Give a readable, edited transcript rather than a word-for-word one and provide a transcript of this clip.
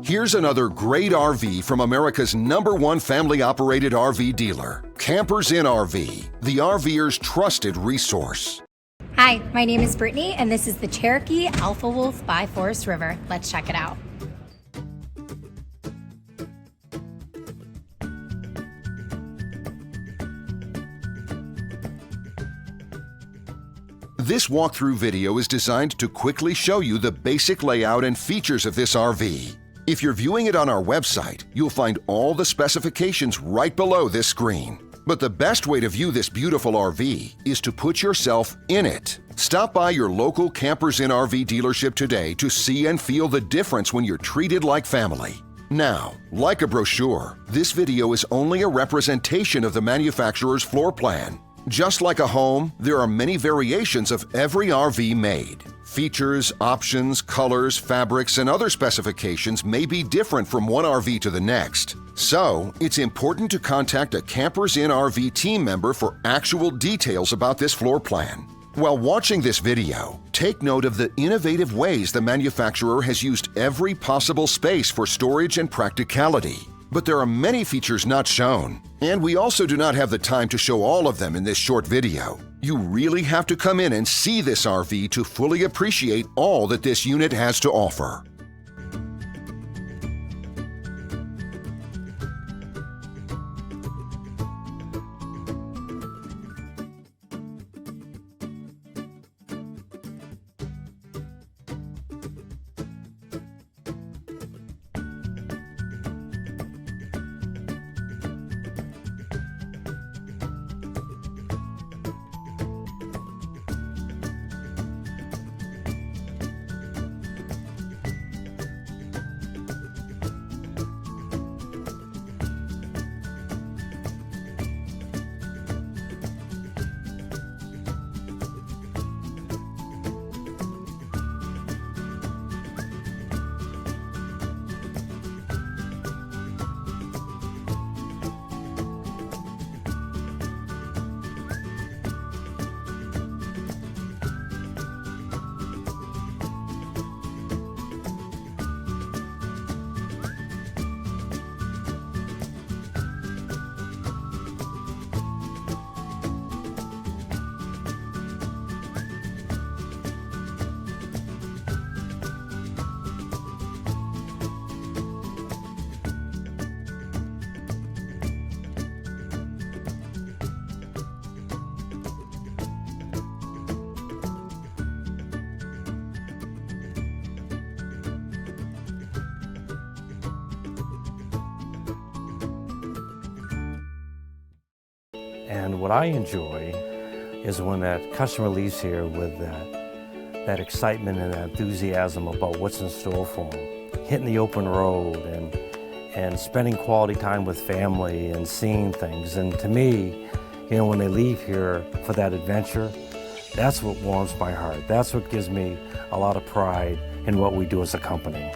Here's another great RV from America's #1 family-operated RV dealer, Campers Inn RV, the RVer's trusted resource. Hi, my name is Brittany, and this is the Cherokee Alpha Wolf by Forest River. Let's check it out. This walkthrough video is designed to quickly show you the basic layout and features of this RV. If you're viewing it on our website, you'll find all the specifications right below this screen. But the best way to view this beautiful RV is to put yourself in it. Stop by your local Campers Inn RV dealership today to see and feel the difference when you're treated like family. Now, like a brochure, this video is only a representation of the manufacturer's floor plan. Just like a home, there are many variations of every RV made. Features, options, colors, fabrics, and other specifications may be different from one RV to the next. So, it's important to contact a Campers Inn RV team member for actual details about this floor plan. While watching this video, take note of the innovative ways the manufacturer has used every possible space for storage and practicality. But there are many features not shown, and we also do not have the time to show all of them in this short video. You really have to come in and see this RV to fully appreciate all that this unit has to offer. And what I enjoy is when that customer leaves here with that excitement and that enthusiasm about what's in store for them. Hitting the open road and spending quality time with family and seeing things. And to me, you know, when they leave here for that adventure, that's what warms my heart. That's what gives me a lot of pride in what we do as a company.